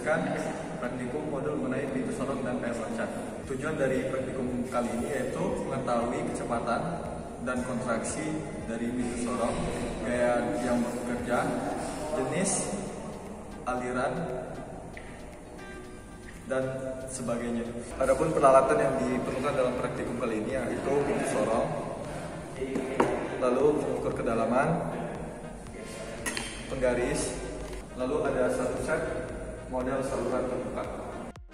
menyaksikan praktikum modul mengenai pintu sorong dan air loncat. Tujuan dari praktikum kali ini yaitu mengetahui kecepatan dan kontraksi dari pintu sorong, gaya yang bekerja, jenis, aliran, dan sebagainya. Adapun peralatan yang diperlukan dalam praktikum kali ini yaitu pintu sorong, lalu pengukur kedalaman, penggaris, lalu ada satu set model saluran terbuka.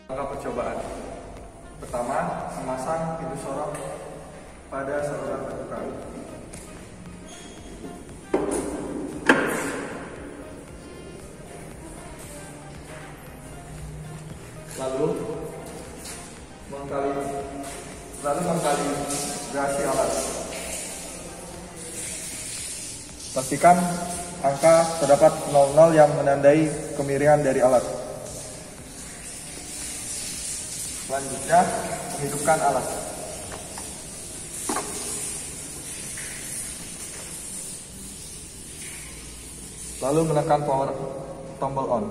Langkah percobaan. Pertama, memasang pintu sorong pada saluran terbuka. Lalu mengkalibrasi alat. Pastikan angka terdapat 00 yang menandai kemiringan dari alat. Selanjutnya, menghidupkan alat. Lalu menekan power tombol on.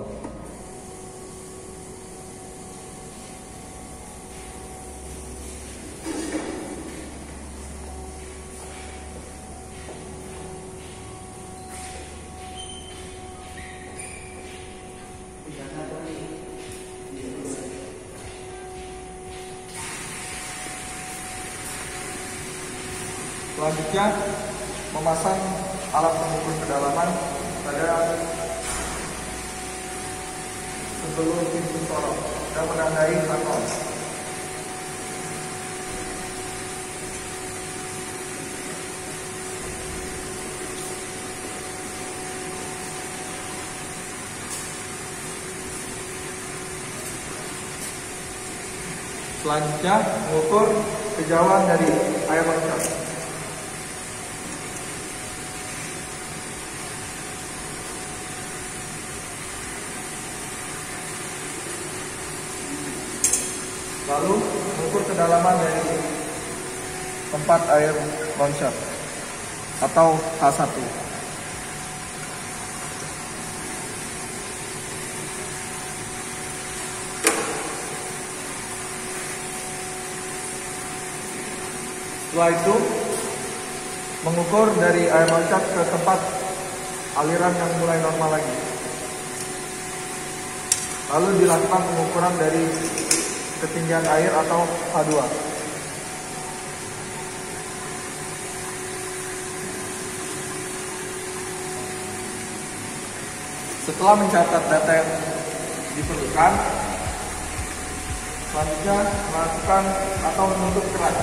Selanjutnya, memasang alat pengukur kedalaman pada sebelum pintu sorong dan menandai kanal. Selanjutnya, mengukur kejauhan dari air loncat. Lalu mengukur kedalaman dari tempat air loncat atau H1. Setelah itu, mengukur dari air loncat ke tempat aliran yang mulai normal lagi. Lalu dilakukan pengukuran dari ketinggian air atau H2. Setelah mencatat data yang diperlukan, selanjutnya melakukan atau menutup keran.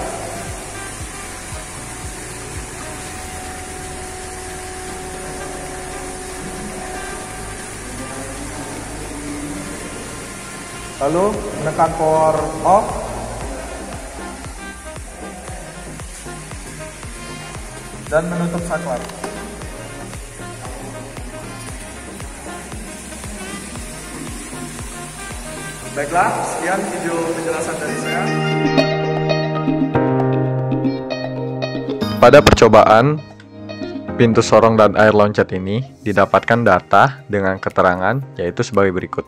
Lalu menekan power off. Dan menutup saklar. Baiklah, sekian video penjelasan dari saya. Pada percobaan pintu sorong dan air loncat ini didapatkan data dengan keterangan yaitu sebagai berikut.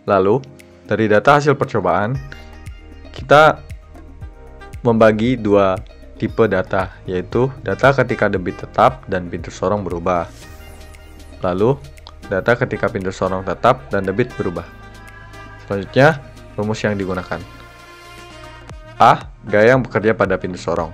Lalu, dari data hasil percobaan, kita membagi dua tipe data, yaitu data ketika debit tetap dan pintu sorong berubah. Lalu, data ketika pintu sorong tetap dan debit berubah. Selanjutnya, rumus yang digunakan. A. Gaya yang bekerja pada pintu sorong.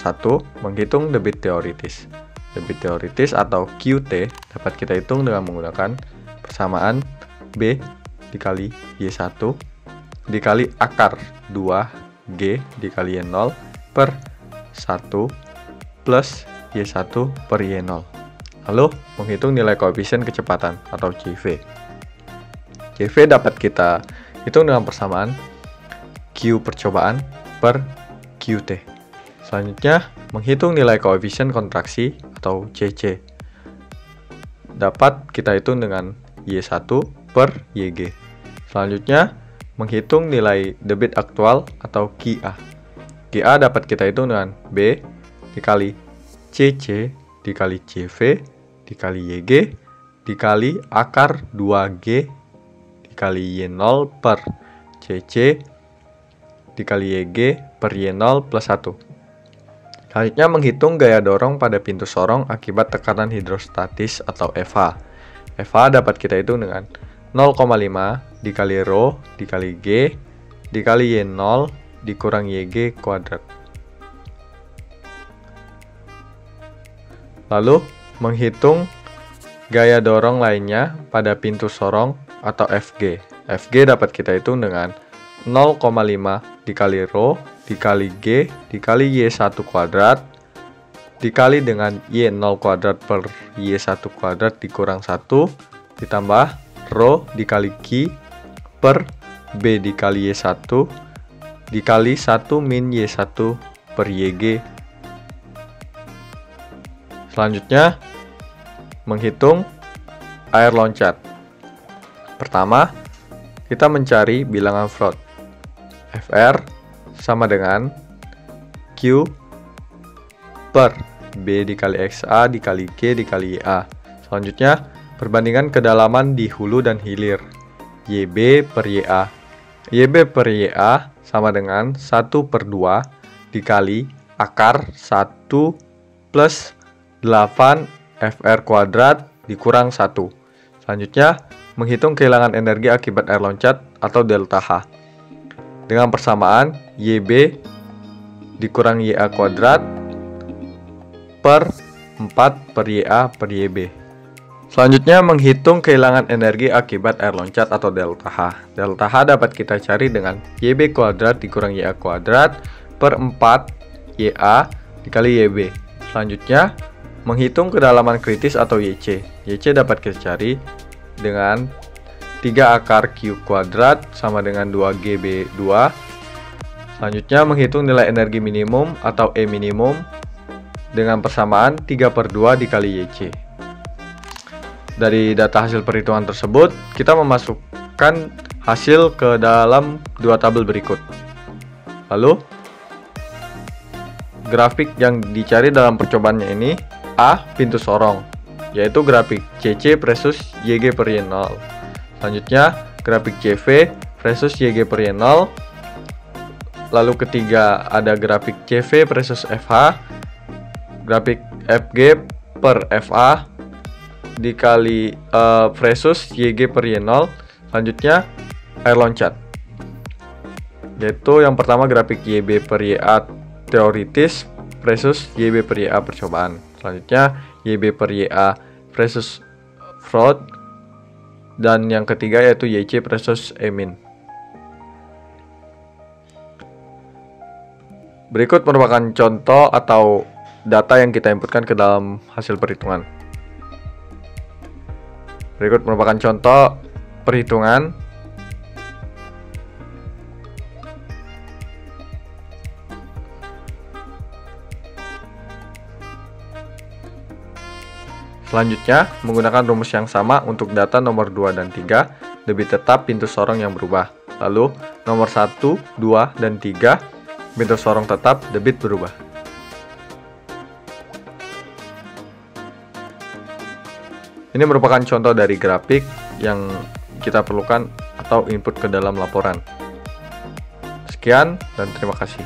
1. Menghitung debit teoritis. Debit teoritis atau QT dapat kita hitung dengan menggunakan persamaan B dikali Y1 dikali akar 2G dikali Y0 per 1 plus Y1 per Y0. Lalu menghitung nilai koefisien kecepatan atau CV. CV dapat kita hitung dengan persamaan Q percobaan per QT. Selanjutnya menghitung nilai koefisien kontraksi atau CC. Dapat kita hitung dengan Y1 per YG. Selanjutnya, menghitung nilai debit aktual atau QA. QA dapat kita hitung dengan B dikali CC dikali CV dikali YG dikali akar 2G dikali Y0 per CC dikali YG per Y0 plus 1. Selanjutnya menghitung gaya dorong pada pintu sorong akibat tekanan hidrostatis atau FH. FH dapat kita hitung dengan 0,5 dikali Rho dikali G dikali Y0 dikurang YG kuadrat. Lalu menghitung gaya dorong lainnya pada pintu sorong atau FG. FG dapat kita hitung dengan 0,5 dikali Rho dikali G dikali Y1 kuadrat dikali dengan Y0 kuadrat per Y1 kuadrat dikurang 1 ditambah Rho dikali Q per B dikali Y1 dikali 1 min Y1 per YG. Selanjutnya menghitung air loncat. Pertama, kita mencari bilangan Froude. Fr sama dengan Q per B dikali XA dikali G dikali YA. Selanjutnya, perbandingan kedalaman di hulu dan hilir. YB per YA. YB per YA sama dengan 1/2 dikali akar 1 plus 8 FR kuadrat dikurang 1. Selanjutnya, menghitung kehilangan energi akibat air loncat atau delta H. Dengan persamaan YB dikurang YA kuadrat per 4 per YA per YB. Selanjutnya menghitung kehilangan energi akibat air loncat atau delta H. Delta H dapat kita cari dengan YB kuadrat dikurang YA kuadrat per 4 YA dikali YB. Selanjutnya menghitung kedalaman kritis atau YC. YC dapat kita cari dengan 3 akar Q kuadrat sama dengan 2GB2. Selanjutnya menghitung nilai energi minimum atau E minimum dengan persamaan 3/2 dikali YC. Dari data hasil perhitungan tersebut, kita memasukkan hasil ke dalam dua tabel berikut. Lalu, grafik yang dicari dalam percobaannya ini A. Pintu sorong, yaitu grafik CC versus YG per Y0. Selanjutnya, grafik CV versus YG per Y0. Lalu ketiga, ada grafik CV versus FH. Grafik FG per FA dikali versus YG per Y0. Selanjutnya, air loncat. Yaitu yang pertama grafik YB per YA teoritis versus YB per YA percobaan. Selanjutnya, YB per YA versus Froude. Dan yang ketiga yaitu YC versus Emin. Berikut merupakan contoh atau data yang kita inputkan ke dalam hasil perhitungan. Berikut merupakan contoh perhitungan. Selanjutnya, menggunakan rumus yang sama untuk data nomor 2 dan 3, debit tetap pintu sorong yang berubah. Lalu, nomor 1, 2, dan 3, pintu sorong tetap debit berubah. Ini merupakan contoh dari grafik yang kita perlukan atau input ke dalam laporan. Sekian dan terima kasih.